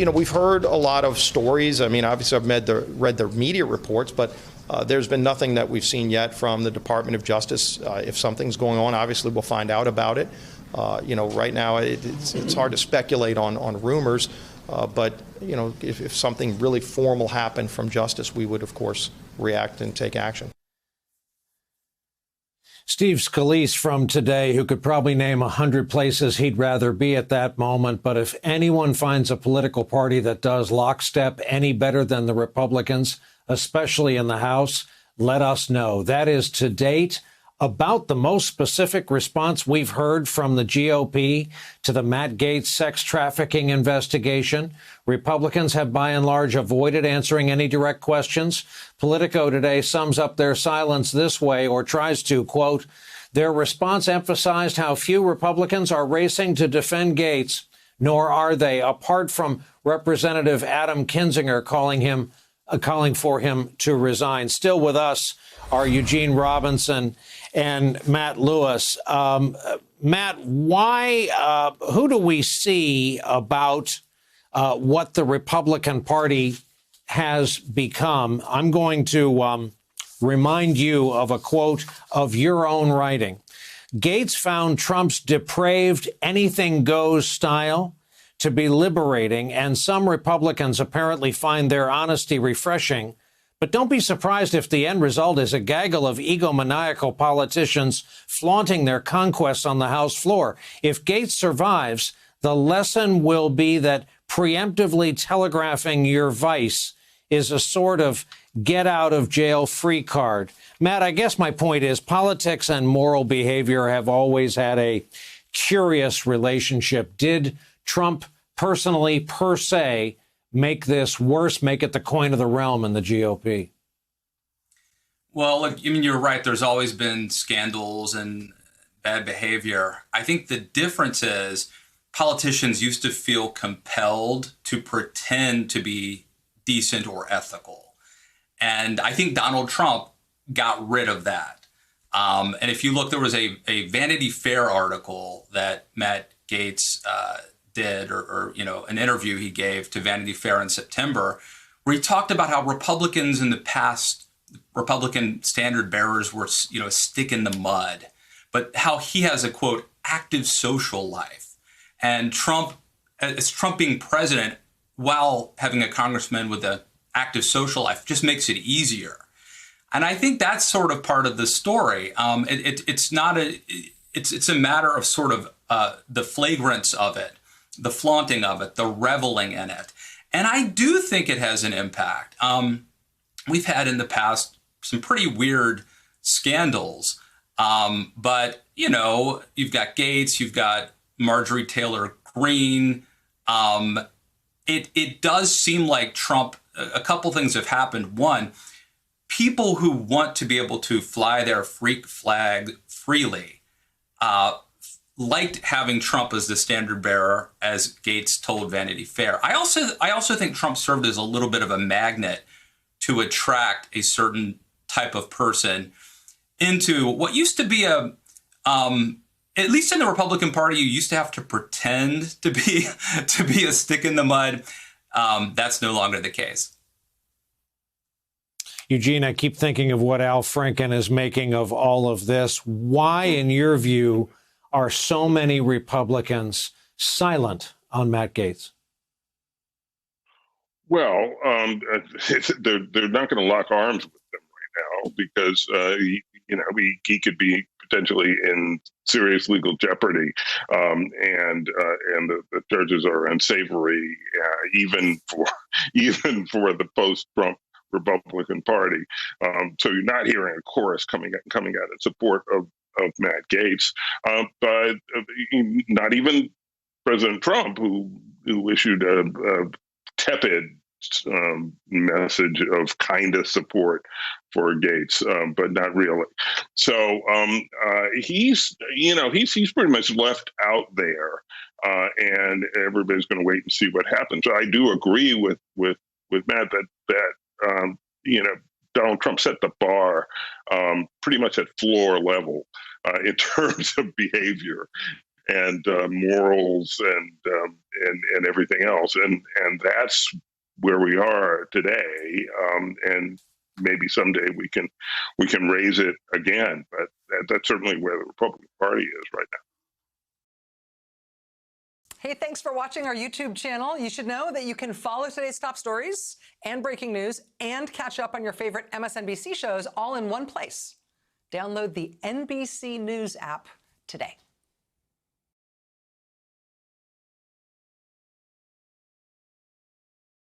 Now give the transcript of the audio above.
we've heard a lot of stories. I mean, obviously, I've read the media reports, but there's been nothing that we've seen yet from the Department of Justice. If something's going on, obviously, we'll find out about it. Right now, it's hard to speculate on rumors. But if something really formal happened from Justice, we would, of course, react and take action. Steve Scalise from Today, who could probably name 100 places he'd rather be at that moment. But if anyone finds a political party that does lockstep any better than the Republicans, especially in the House, let us know. That is, to date, about the most specific response we've heard from the GOP to the Matt Gaetz sex trafficking investigation. Republicans have by and large avoided answering any direct questions. Politico today sums up their silence this way, or tries to, quote, their response emphasized how few Republicans are racing to defend Gaetz, nor are they, apart from Representative Adam Kinzinger calling for him to resign. Still with us are Eugene Robinson and Matt Lewis. Matt, who do we see about what the Republican Party has become? I'm going to remind you of a quote of your own writing. Gaetz found Trump's depraved anything goes style to be liberating, and some Republicans apparently find their honesty refreshing. But don't be surprised if the end result is a gaggle of egomaniacal politicians flaunting their conquests on the House floor. If Gaetz survives, the lesson will be that preemptively telegraphing your vice is a sort of get-out-of-jail-free card. Matt, I guess my point is politics and moral behavior have always had a curious relationship. Did Trump personally, per se, make this worse, make it the coin of the realm in the GOP? Well, look, I mean, you're right. There's always been scandals and bad behavior. I think the difference is politicians used to feel compelled to pretend to be decent or ethical. And I think Donald Trump got rid of that. And if you look, there was a Vanity Fair article that Matt Gaetz did, or an interview he gave to Vanity Fair in September, where he talked about how Republicans in the past, Republican standard bearers were, a stick in the mud, but how he has a, quote, active social life. And Trump being president while having a congressman with an active social life just makes it easier. And I think that's sort of part of the story. It's a matter of sort of the flagrance of it, the flaunting of it, the reveling in it. And I do think it has an impact. We've had in the past some pretty weird scandals. But, you've got Gaetz, you've got Marjorie Taylor Greene. It does seem like Trump, a couple things have happened. One, people who want to be able to fly their freak flag freely liked having Trump as the standard bearer, as Gaetz told Vanity Fair. I also think Trump served as a little bit of a magnet to attract a certain type of person into what used to be at least in the Republican Party, you used to have to pretend to be a stick in the mud. That's no longer the case. Eugene, I keep thinking of what Al Franken is making of all of this. Why, in your view, are so many Republicans silent on Matt Gaetz? Well, they're not going to lock arms with them right now because he could be potentially in serious legal jeopardy, and the charges are unsavory, even for the post-Trump Republican Party. So you're not hearing a chorus coming out in support of Matt Gaetz, but not even President Trump, who issued a tepid message of kind of support for Gaetz, but not really. So he's pretty much left out there, and everybody's going to wait and see what happens. I do agree with Matt that Donald Trump set the bar pretty much at floor level in terms of behavior. morals and everything else, and that's where we are today. And maybe someday we can raise it again, but that's certainly where the Republican Party is right now. Hey, thanks for watching our YouTube channel. You should know that you can follow today's top stories and breaking news and catch up on your favorite MSNBC shows all in one place. Download the NBC News app today.